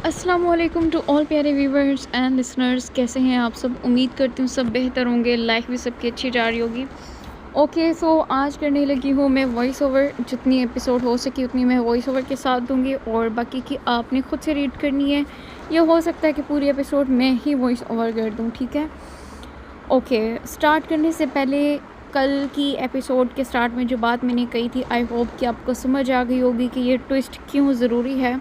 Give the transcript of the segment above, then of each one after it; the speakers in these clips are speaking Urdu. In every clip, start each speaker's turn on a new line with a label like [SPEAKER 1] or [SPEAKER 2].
[SPEAKER 1] السلام علیکم ٹو آل پیارے ویورز اینڈ لسنرز. کیسے ہیں آپ سب؟ امید کرتی ہوں سب بہتر ہوں گے. لائف بھی سب کی اچھی جا رہی ہوگی. اوکے سو آج کرنے لگی ہوں میں وائس اوور. جتنی ایپیسوڈ ہو سکی اتنی میں وائس اوور کے ساتھ دوں گی اور باقی کی آپ نے خود سے ریڈ کرنی ہے. یہ ہو سکتا ہے کہ پوری ایپیسوڈ میں ہی وائس اوور کر دوں. ٹھیک ہے. اوکے اسٹارٹ کرنے سے پہلے کل کی ایپیسوڈ کے سٹارٹ میں جو بات میں نے کہی تھی آئی ہوپ کہ آپ کو سمجھ آ گئی ہوگی کہ یہ ٹویسٹ کیوں ضروری ہے.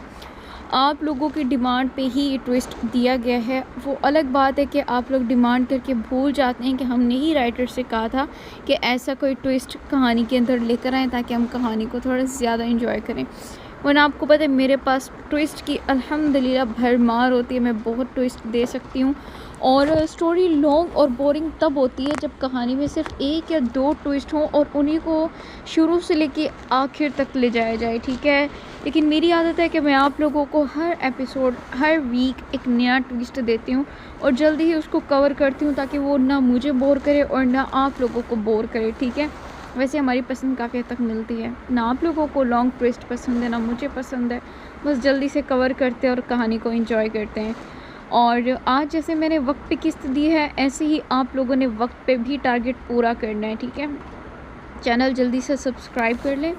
[SPEAKER 1] آپ لوگوں کی ڈیمانڈ پہ ہی یہ ٹویسٹ دیا گیا ہے. وہ الگ بات ہے کہ آپ لوگ ڈیمانڈ کر کے بھول جاتے ہیں کہ ہم نے ہی رائٹر سے کہا تھا کہ ایسا کوئی ٹویسٹ کہانی کے اندر لے کر آئیں تاکہ ہم کہانی کو تھوڑا زیادہ انجوائے کریں. ورنہ آپ کو پتہ ہے میرے پاس ٹویسٹ کی الحمدللہ بھرمار ہوتی ہے. میں بہت ٹویسٹ دے سکتی ہوں. اور اسٹوری لانگ اور بورنگ تب ہوتی ہے جب کہانی میں صرف ایک یا دو ٹویسٹ ہوں اور انہیں کو شروع سے لے کے آخر تک لے جایا جائے. ٹھیک ہے. لیکن میری عادت ہے کہ میں آپ لوگوں کو ہر ایپیسوڈ ہر ویک ایک نیا ٹویسٹ دیتی ہوں اور جلدی ہی اس کو کور کرتی ہوں تاکہ وہ نہ مجھے بور کرے اور نہ آپ لوگوں کو بور کرے. ٹھیک ہے. ویسے ہماری پسند کافی حد تک ملتی ہے. نہ آپ لوگوں کو لانگ ٹویسٹ پسند ہے نہ مجھے پسند ہے. بس جلدی سے کور کرتے ہیں اور کہانی کو انجوائے کرتے ہیں. اور آج جیسے میں نے وقت پہ قسط دی ہے ایسے ہی آپ لوگوں نے وقت پہ بھی ٹارگٹ پورا کرنا ہے. ٹھیک ہے. چینل جلدی سے سبسکرائب کر لیں.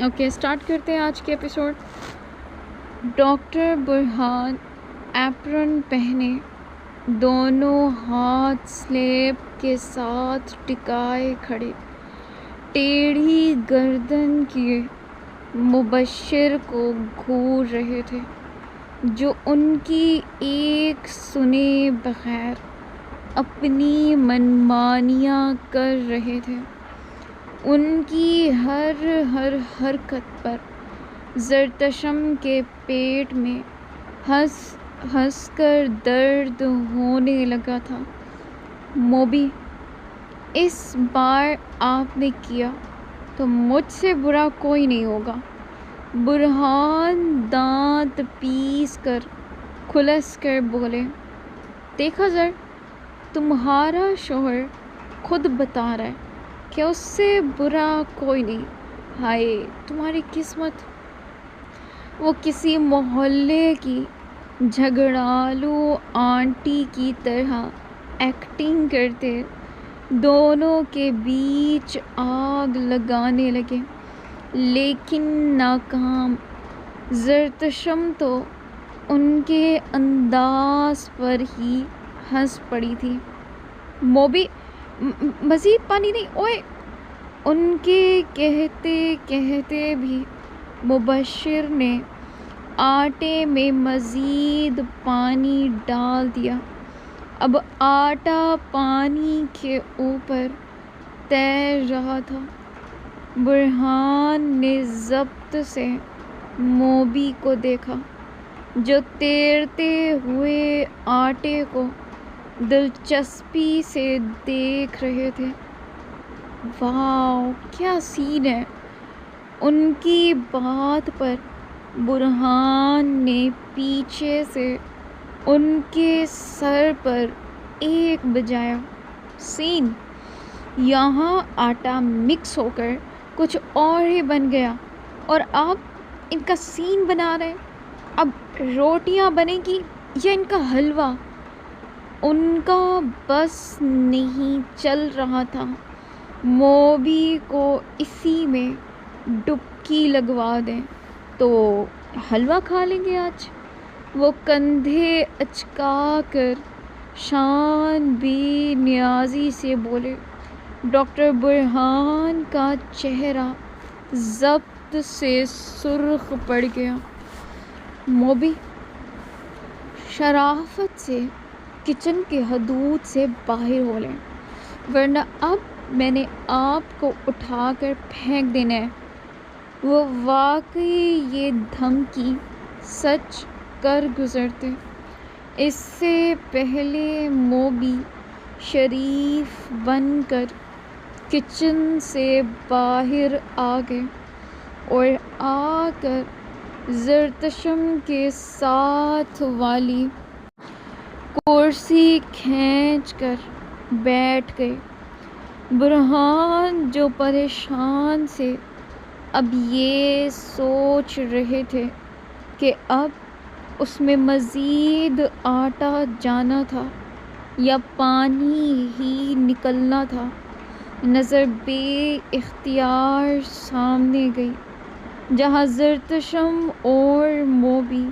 [SPEAKER 1] اوکے اسٹارٹ کرتے ہیں آج کے ایپیسوڈ. ڈاکٹر برہان ایپرن پہنے دونوں ہاتھ سلیب کے ساتھ ٹکائے کھڑے ٹیڑھی گردن کیے مبشر کو گھور رہے تھے جو ان کی ایک سنے بغیر اپنی منمانیاں کر رہے تھے. ان کی ہر حرکت پر زرتشم کے پیٹ میں ہنس ہنس کر درد ہونے لگا تھا. موبی اس بار آپ نے کیا تو مجھ سے برا کوئی نہیں ہوگا. برہان دانت پیس کر کھلس کر بولے. دیکھا ذر تمہارا شوہر خود بتا رہا ہے کہ اس سے برا کوئی نہیں. ہائے تمہاری قسمت. وہ کسی محلے کی جھگڑالو آنٹی کی طرح ایکٹنگ کرتے دونوں کے بیچ آگ لگانے لگے لیکن ناکام. زرتشم تو ان کے انداز پر ہی ہنس پڑی تھی. موبی مزید پانی نہیں اوئے. ان کے کہتے کہتے بھی مبشر نے آٹے میں مزید پانی ڈال دیا. اب آٹا پانی کے اوپر تیر رہا تھا. برہان نے ضبط سے موبی کو دیکھا جو تیرتے ہوئے آٹے کو دلچسپی سے دیکھ رہے تھے. واو کیا سین ہے. ان کی بات پر برہان نے پیچھے سے ان کے سر پر ایک بجایا. سین. یہاں آٹا مکس ہو کر کچھ اور ہی بن گیا اور آپ ان کا سین بنا رہے ہیں. اب روٹیاں بنے گی یا ان کا حلوہ. ان کا بس نہیں چل رہا تھا. موبی کو اسی میں ڈبکی لگوا دیں تو حلوہ کھا لیں گے آج. وہ کندھے اچکا کر شان بے نیازی سے بولے. ڈاکٹر برہان کا چہرہ ضبط سے سرخ پڑ گیا. موبی شرافت سے کچن کے حدود سے باہر ہو لیں ورنہ اب میں نے آپ کو اٹھا کر پھینک دینا ہے. وہ واقعی یہ دھمکی سچ کر گزرتے. اس سے پہلے موبی شریف بن کر کچن سے باہر آ گئے اور آ کر زرتشم کے ساتھ والی کرسی کھینچ کر بیٹھ گئے. برہان جو پریشان سے اب یہ سوچ رہے تھے کہ اب اس میں مزید آٹا جانا تھا یا پانی ہی نکلنا تھا؟ نظر بے اختیار سامنے گئی، جہاں زرتشم اور موبی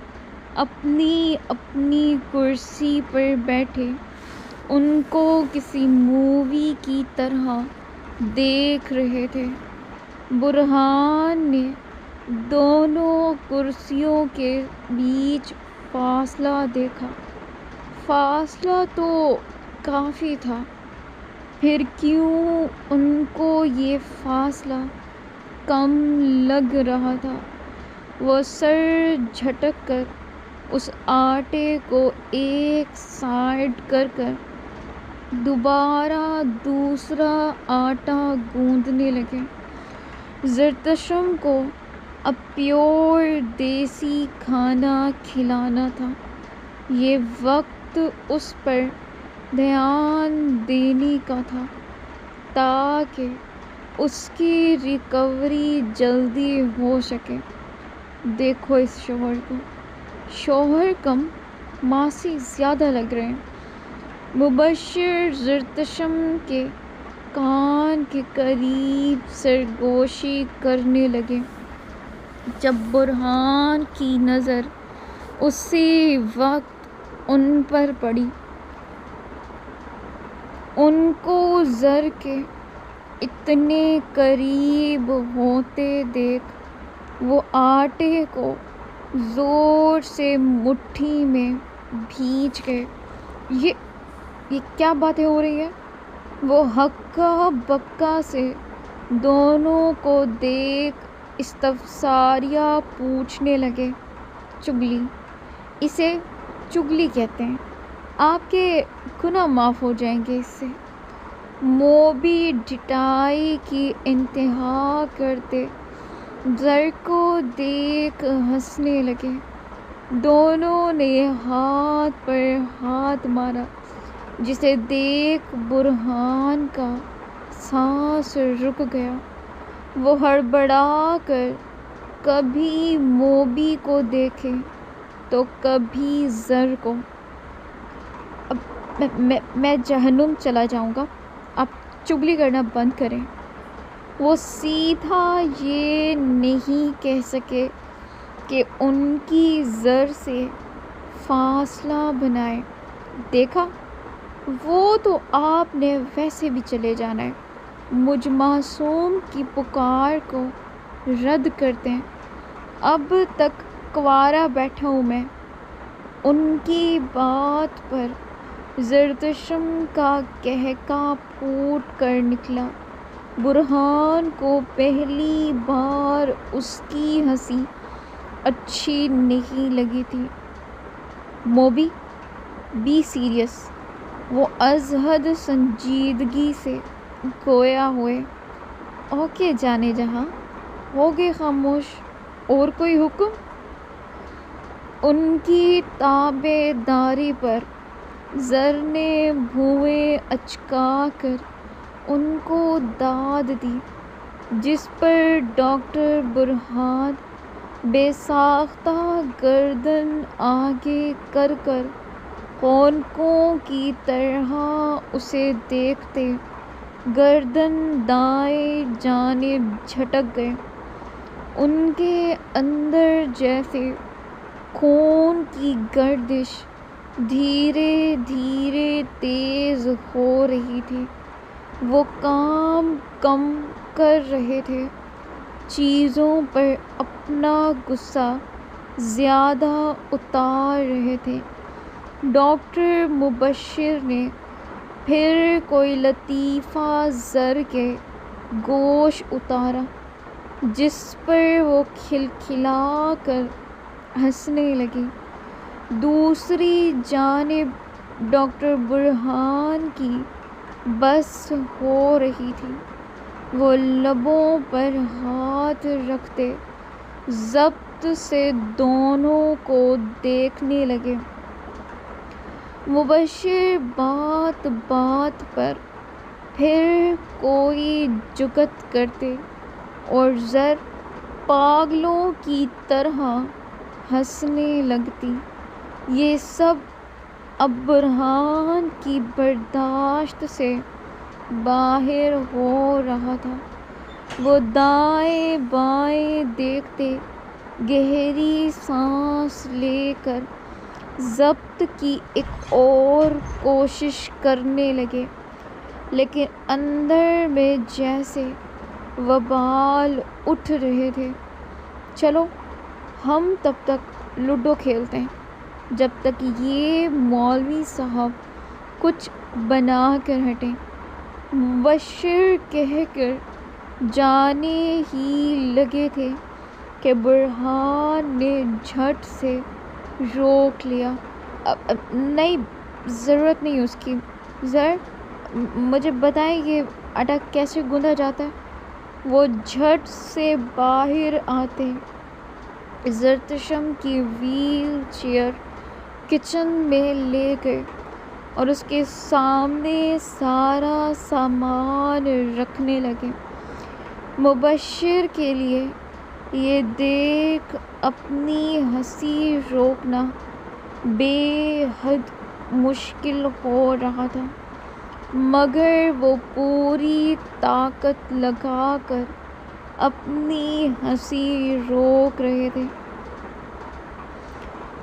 [SPEAKER 1] اپنی اپنی کرسی پر بیٹھے ان کو کسی مووی کی طرح دیکھ رہے تھے۔ برہان نے دونوں کرسیوں کے بیچ فاصلہ دیکھا۔ فاصلہ تو کافی تھا، پھر کیوں ان کو یہ فاصلہ کم لگ رہا تھا؟ وہ سر جھٹک کر اس آٹے کو ایک سائیڈ کر دوبارہ دوسرا آٹا گوندنے لگے۔ زرتشم کو اب پیور دیسی کھانا کھلانا تھا۔ یہ وقت اس پر دھیان دینے کا تھا تاکہ اس کی ریکوری جلدی ہو سکے۔ دیکھو اس شوہر کو، شوہر کم ماں سے زیادہ لگ رہے ہیں۔ مبشر زرتشم کے کان کے قریب سرگوشی کرنے لگے۔ جب برہان کی نظر اسی وقت ان پر پڑی، ان کو زر کے اتنے قریب ہوتے دیکھ وہ آٹے کو زور سے مٹھی میں بھینچ گئے۔ یہ کیا باتیں ہو رہی ہیں؟ وہ ہکا بکا سے دونوں کو دیکھ استفساریہ پوچھنے لگے۔ چگلی، اسے چگلی کہتے ہیں، آپ کے گناہ معاف ہو جائیں گے اس سے۔ موبی ڈٹائی کی انتہا کرتے زر کو دیکھ ہنسنے لگے۔ دونوں نے ہاتھ پر ہاتھ مارا، جسے دیکھ برہان کا سانس رک گیا۔ وہ ہڑبڑا کر کبھی موبی کو دیکھے تو کبھی زر کو۔ اب میں جہنم چلا جاؤں گا، آپ چگلی کرنا بند کریں۔ وہ سیدھا یہ نہیں کہہ سکے کہ ان کی زر سے فاصلہ بنائے۔ دیکھا، وہ تو آپ نے ویسے بھی چلے جانا ہے، مجھ معصوم کی پکار کو رد کرتے ہیں۔ اب تک کنوارا بیٹھا ہوں میں۔ ان کی بات پر زرتشم کا قہقہہ پھوٹ کر نکلا۔ برہان کو پہلی بار اس کی ہنسی اچھی نہیں لگی تھی۔ موبی، بی سیریس، وہ از حد سنجیدگی سے گویا ہوئے۔ اوکے جانے جہاں، ہو گئے خاموش، اور کوئی حکم؟ ان کی تابع داری پر زر نے بھویں اچکا کر ان کو داد دی، جس پر ڈاکٹر برہان بے ساختہ گردن آگے کر خونکوں کی طرح اسے دیکھتے گردن دائیں جانب جھٹک گئے۔ ان کے اندر جیسے خون کی گردش دھیرے دھیرے تیز ہو رہی تھی۔ وہ کام کم کر رہے تھے، چیزوں پر اپنا غصہ زیادہ اتار رہے تھے۔ ڈاکٹر مبشر نے پھر کوئی لطیفہ زر کے گوش اتارا، جس پر وہ کھلکھلا کر ہنسنے لگی۔ دوسری جانب ڈاکٹر برہان کی بس ہو رہی تھی۔ وہ لبوں پر ہاتھ رکھتے ضبط سے دونوں کو دیکھنے لگے۔ مبشر بات بات پر پھر کوئی جگت کرتے اور زر پاگلوں کی طرح ہنسنے لگتی۔ یہ سب اب برہان کی برداشت سے باہر ہو رہا تھا۔ وہ دائیں بائیں دیکھتے، گہری سانس لے کر ضبط کی ایک اور کوشش کرنے لگے، لیکن اندر میں جیسے وبال اٹھ رہے تھے۔ چلو ہم تب تک لوڈو کھیلتے ہیں جب تک یہ مولوی صاحب کچھ بنا کر ہٹیں، مبشر کہہ کر جانے ہی لگے تھے کہ برہان نے جھٹ سے روک لیا۔ نہیں، ضرورت نہیں اس کی، مجھے بتائیں یہ آٹا کیسے گوندھا جاتا ہے۔ وہ جھٹ سے باہر آتے زرتشم کی ویل چیئر کچن میں لے گئے اور اس کے سامنے سارا سامان رکھنے لگے۔ مبشر کے لیے یہ دیکھ اپنی ہنسی روکنا بے حد مشکل ہو رہا تھا، مگر وہ پوری طاقت لگا کر اپنی ہنسی روک رہے تھے۔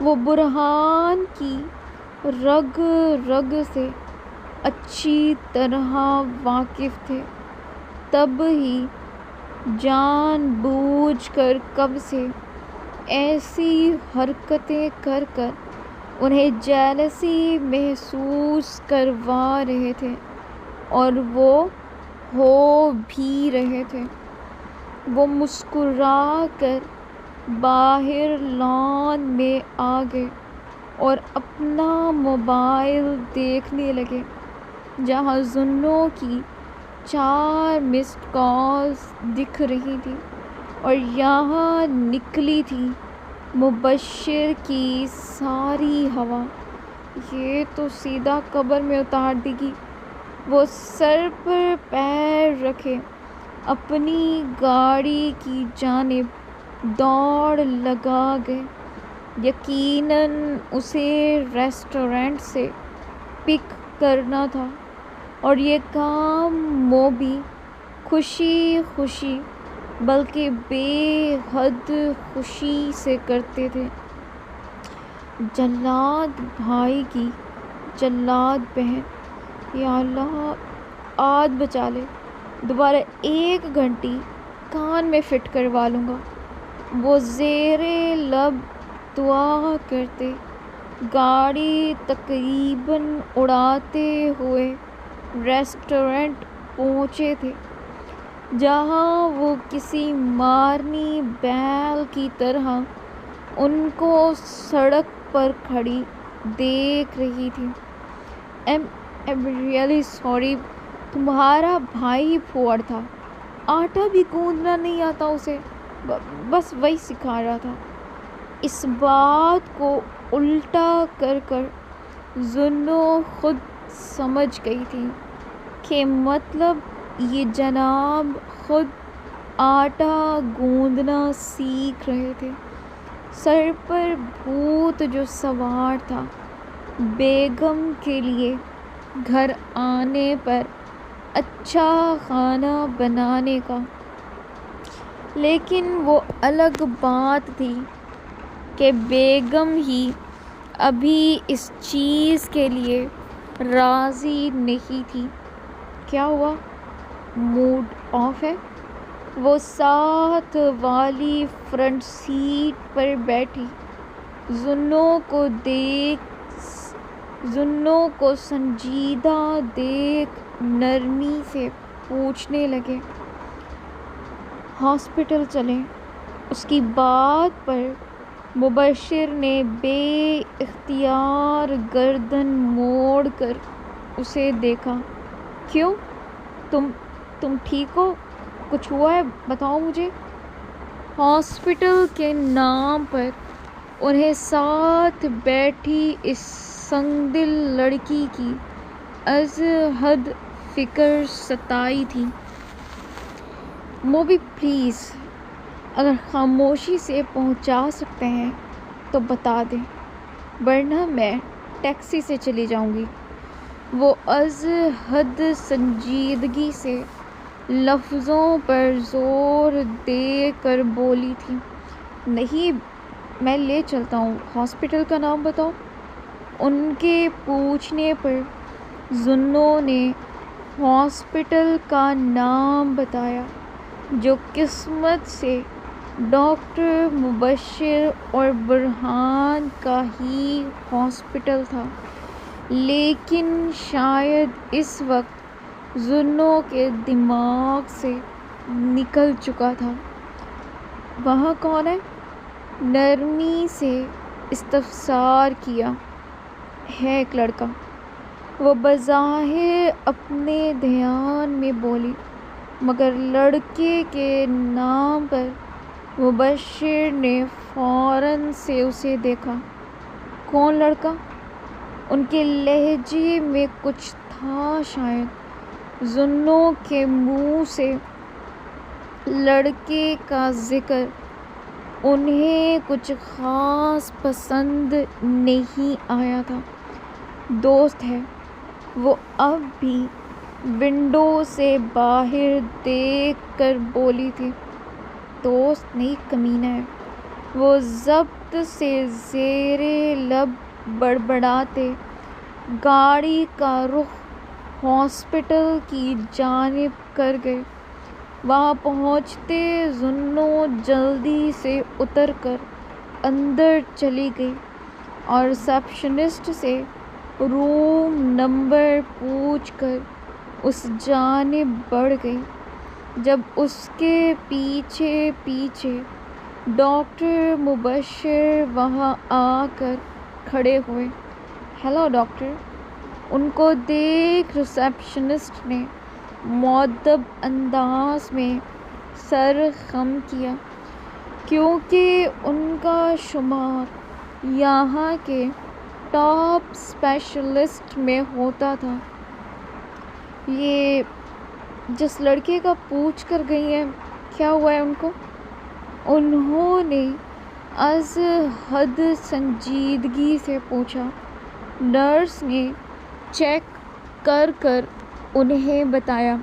[SPEAKER 1] وہ برہان کی رگ رگ سے اچھی طرح واقف تھے، تب ہی جان بوجھ کر کب سے ایسی حرکتیں کر کر انہیں جیلسی محسوس کروا رہے تھے، اور وہ ہو بھی رہے تھے۔ وہ مسکرا کر باہر لان میں آ گئے اور اپنا موبائل دیکھنے لگے، جہاں زنوں کی 4 مسڈ کالز دکھ رہی تھی اور یہاں نکلی تھی مبشر کی ساری ہوا۔ یہ تو سیدھا قبر میں اتار دے گی۔ وہ سر پر پیر رکھے اپنی گاڑی کی جانب دوڑ لگا گئے۔ یقیناً اسے ریسٹورنٹ سے پک کرنا تھا، اور یہ کام موبی خوشی خوشی بلکہ بے حد خوشی سے کرتے تھے۔ جلاد بھائی کی جلاد بہن، یا اللہ آج بچا لے، دوبارہ 1 گھنٹی کان میں فٹ کروا لوں گا۔ وہ زیر لب دعا کرتے گاڑی تقریباً اڑاتے ہوئے ریسٹورنٹ پہنچے تھے، جہاں وہ کسی مارنی بیل کی طرح ان کو سڑک پر کھڑی دیکھ رہی تھی۔ I'm really sorry، تمہارا بھائی پھوڑ تھا، آٹا بھی گوندنا نہیں آتا اسے، بس وہی سکھا رہا تھا۔ اس بات کو الٹا کر کر زنوں خود سمجھ گئی تھی کہ مطلب یہ جناب خود آٹا گوندنا سیکھ رہے تھے۔ سر پر بھوت جو سوار تھا، بیگم کے لیے گھر آنے پر اچھا کھانا بنانے کا۔ لیکن وہ الگ بات تھی کہ بیگم ہی ابھی اس چیز کے لیے راضی نہیں تھی۔ کیا ہوا؟ موڈ آف ہے؟ وہ ساتھ والی فرنٹ سیٹ پر بیٹھی زنوں کو سنجیدہ دیکھ نرمی سے پوچھنے لگے، ہاسپٹل چلیں؟ اس کی بات پر مبشر نے بے اختیار گردن موڑ کر اسے دیکھا۔ کیوں؟ تم ٹھیک ہو؟ کچھ ہوا ہے؟ بتاؤ مجھے۔ ہاسپٹل کے نام پر انہیں ساتھ بیٹھی اس سنگ دل لڑکی کی از حد فکر ستائی تھی۔ موبی پلیز، اگر خاموشی سے پہنچا سکتے ہیں تو بتا دیں۔ ورنہ میں ٹیکسی سے چلی جاؤں گی۔ وہ از حد سنجیدگی سے لفظوں پر زور دے کر بولی تھی۔ نہیں، میں لے چلتا ہوں، ہاسپٹل کا نام بتاؤ۔ ان کے پوچھنے پر زنوں نے ہاسپٹل کا نام بتایا، جو قسمت سے ڈاکٹر مبشر اور برہان کا ہی ہاسپٹل تھا، لیکن شاید اس وقت زنوں کے دماغ سے نکل چکا تھا۔ وہاں کون ہے؟ نرمی سے استفسار کیا۔ ہے ایک لڑکا، وہ بظاہر اپنے دھیان میں بولی، مگر لڑکے کے نام پر مبشر نے فوراً سے اسے دیکھا۔ کون لڑکا؟ ان کے لہجے میں کچھ تھا شاید۔ زنوں کے منہ سے لڑکے کا ذکر انہیں کچھ خاص پسند نہیں آیا تھا۔ دوست ہے، وہ اب بھی ونڈو سے باہر دیکھ کر بولی تھی۔ دوست نہیں، کمینہ ہے، وہ ضبط سے زیر لب بڑبڑاتے گاڑی کا رخ ہاسپٹل کی جانب کر گئے۔ وہاں پہنچتے زنوں جلدی سے اتر کر اندر چلی گئی اور ریسیپشنسٹ سے روم نمبر پوچھ کر اس جانب بڑھ گئی۔ جب اس کے پیچھے پیچھے ڈاکٹر مبشر وہاں آ کر کھڑے ہوئے۔ Hello doctor. ان کو دیکھ ریسیپشنسٹ نے مؤدب انداز میں سر خم کیا، کیونکہ ان کا شمار یہاں کے ٹاپ اسپیشلسٹ میں ہوتا تھا۔ یہ جس لڑکے کا پوچھ کر گئی ہیں، کیا ہوا ہے ان کو؟ انہوں نے از حد سنجیدگی سے پوچھا۔ نرس نے چیک کر کر انہیں بتایا،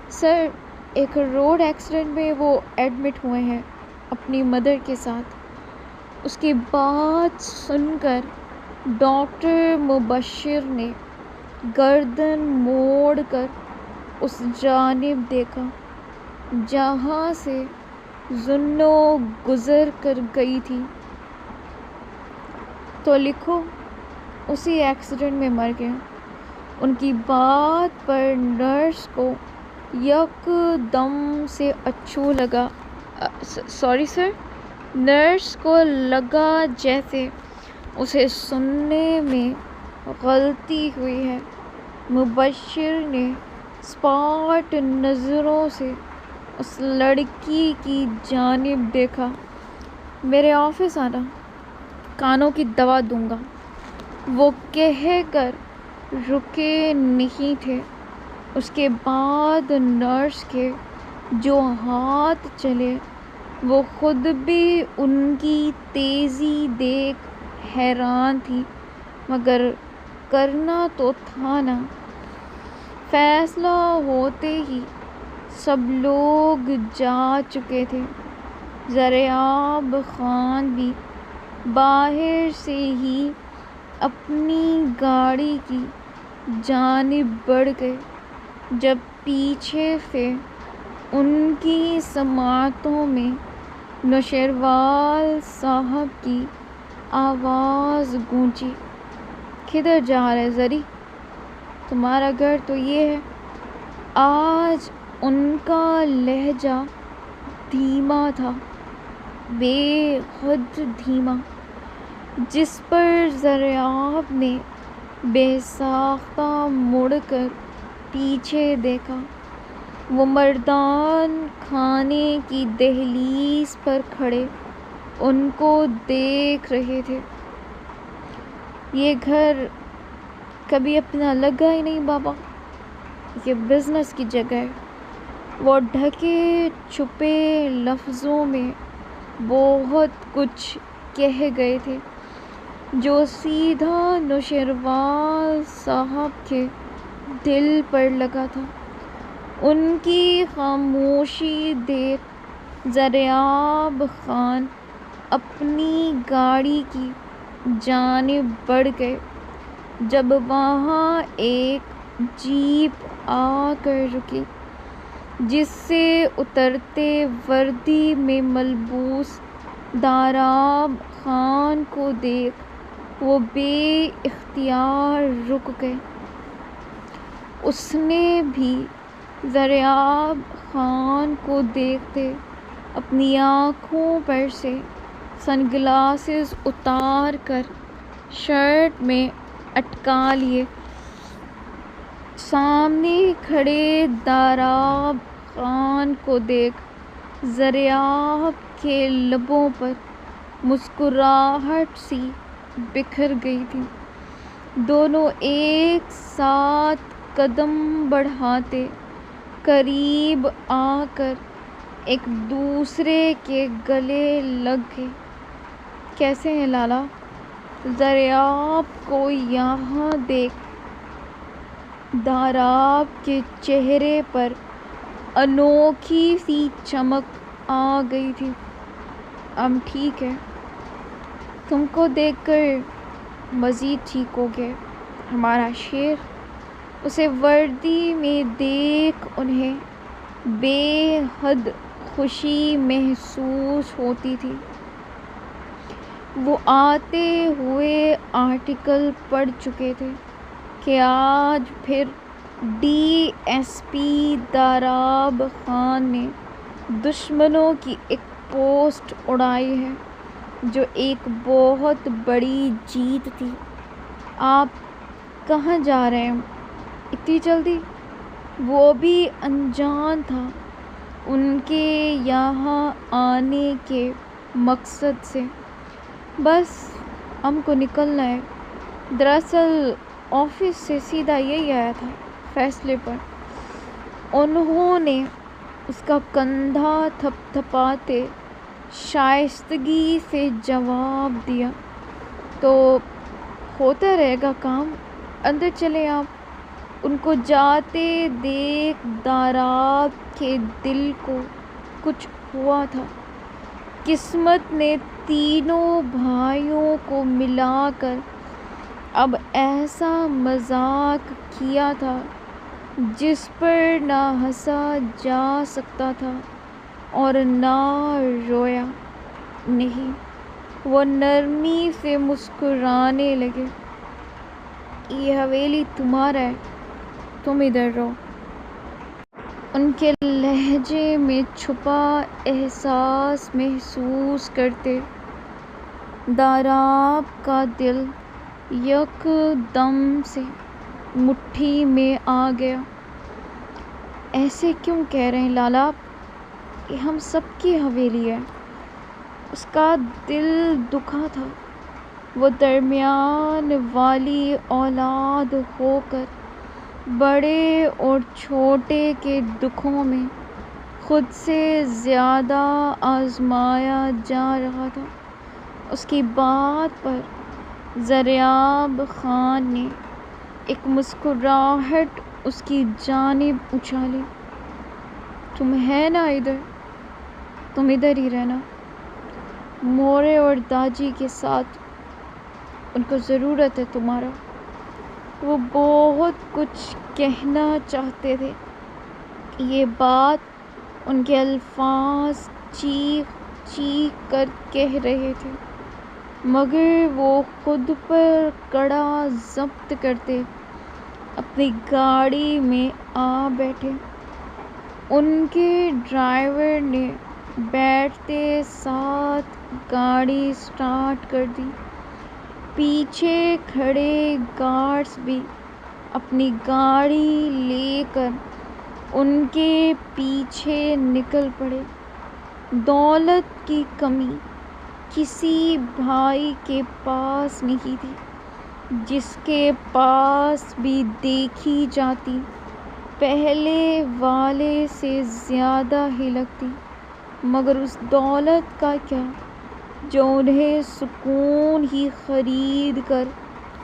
[SPEAKER 1] سر ایک روڈ ایکسیڈنٹ میں وہ ایڈمٹ ہوئے ہیں اپنی مدر کے ساتھ۔ اس کی بات سن کر ڈاکٹر مبشر نے گردن موڑ کر اس جانب دیکھا جہاں سے زنوں گزر کر گئی تھی۔ تو لکھو، اسی ایکسیڈنٹ میں مر گیا۔ ان کی بات پر نرس کو یک دم سے اچھو لگا۔ Sorry sir. نرس کو لگا جیسے اسے سننے میں غلطی ہوئی ہے۔ مبشر نے اسپاٹ نظروں سے اس لڑکی کی جانب دیکھا۔ میرے آفس آنا، کانوں کی دوا دوں گا، وہ کہہ کر رکے نہیں تھے۔ اس کے بعد نرس کے جو ہاتھ چلے وہ خود بھی ان کی تیزی دیکھ حیران تھی، مگر کرنا تو تھا نا۔ فیصلہ ہوتے ہی سب لوگ جا چکے تھے۔ زریاب خان بھی باہر سے ہی اپنی گاڑی کی جانب بڑھ گئے، جب پیچھے سے ان کی سماعتوں میں نوشیروال صاحب کی آواز گونجی، کدھر جا رہے زری؟ تمہارا گھر تو یہ ہے۔ آج ان کا لہجہ دھیما تھا، بے حد دھیما، جس پر زریاب نے بے ساختہ مڑ کر پیچھے دیکھا۔ وہ مردان خانے کی دہلیز پر کھڑے ان کو دیکھ رہے تھے۔ یہ گھر کبھی اپنا لگا ہی نہیں بابا، یہ بزنس کی جگہ ہے۔ وہ ڈھکے چھپے لفظوں میں بہت کچھ کہہ گئے تھے، جو سیدھا نوشیروان صاحب کے دل پر لگا تھا۔ ان کی خاموشی دیکھ ضریاب خان اپنی گاڑی کی جانب بڑھ گئے۔ جب وہاں ایک جیپ آ کر رکی، جس سے اترتے وردی میں ملبوس ضریاب خان کو دیکھ وہ بے اختیار رک گئے۔ اس نے بھی ضریاب خان کو دیکھتے اپنی آنکھوں پر سے سن گلاسز اتار کر شرٹ میں اٹکا لیے۔ سامنے کھڑے ضریاب خان کو دیکھ ضریاب کے لبوں پر مسکراہٹ سی بکھر گئی تھی۔ دونوں ایک ساتھ قدم بڑھاتے قریب آ کر ایک دوسرے کے گلے لگ گئے۔ کیسے ہیں لالا؟ ضریاب کو یہاں دیکھ ضریاب کے چہرے پر انوکھی سی چمک آ گئی تھی۔ ہم ٹھیک ہے، تم کو دیکھ کر مزید ٹھیک ہو گئے ہمارا شیر۔ اسے وردی میں دیکھ انہیں بے حد خوشی محسوس ہوتی تھی۔ وہ آتے ہوئے آرٹیکل پڑھ چکے تھے کہ آج پھر ڈی ایس پی ضریاب خان نے دشمنوں کی ایک پوسٹ اڑائی ہے، جو ایک بہت بڑی جیت تھی۔ آپ کہاں جا رہے ہیں اتنی جلدی؟ وہ بھی انجان تھا ان کے یہاں آنے کے مقصد سے۔ بس ہم کو نکلنا ہے۔ دراصل آفس سے سیدھا یہی آیا تھا فیصلے پر۔ انہوں نے اس کا کندھا تھپ تھپاتے شائستگی سے جواب دیا۔ تو ہوتا رہے گا کام، اندر چلیں آپ۔ ان کو جاتے دیکھ ضریاب کے دل کو کچھ ہوا تھا۔ قسمت نے تینوں بھائیوں کو ملا کر اب ایسا مذاق کیا تھا جس پر نہ ہنسا جا سکتا تھا اور نہ رویا۔ نہیں، وہ نرمی سے مسکرانے لگے۔ یہ حویلی تمہارا ہے، تم ادھر رہو۔ ان کے لہجے میں چھپا احساس محسوس کرتے ضریاب کا دل یک دم سے مٹھی میں آ گیا۔ ایسے کیوں کہہ رہے ہیں لالا؟ یہ ہم سب کی حویلی ہے۔ اس کا دل دکھا تھا۔ وہ درمیان والی اولاد ہو کر بڑے اور چھوٹے کے دکھوں میں خود سے زیادہ آزمایا جا رہا تھا۔ اس کی بات پر ضریاب خان نے ایک مسکراہٹ اس کی جانب اچھالی۔ تم ہے نا ادھر، تم ادھر ہی رہنا، مورے اور داجی کے ساتھ، ان کو ضرورت ہے تمہارا۔ وہ بہت کچھ کہنا چاہتے تھے۔ یہ بات ان کے الفاظ چیخ چیخ کر کہہ رہے تھے، مگر وہ خود پر کڑا ضبط کرتے اپنی گاڑی میں آ بیٹھے۔ ان کے ڈرائیور نے بیٹھتے ساتھ گاڑی سٹارٹ کر دی۔ پیچھے کھڑے گارڈز بھی اپنی گاڑی لے کر ان کے پیچھے نکل پڑے۔ دولت کی کمی کسی بھائی کے پاس نہیں تھی، جس کے پاس بھی دیکھی جاتی پہلے والے سے زیادہ ہی لگتی۔ مگر اس دولت کا کیا جو انہیں سکون ہی خرید کر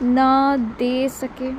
[SPEAKER 1] نہ دے سکے.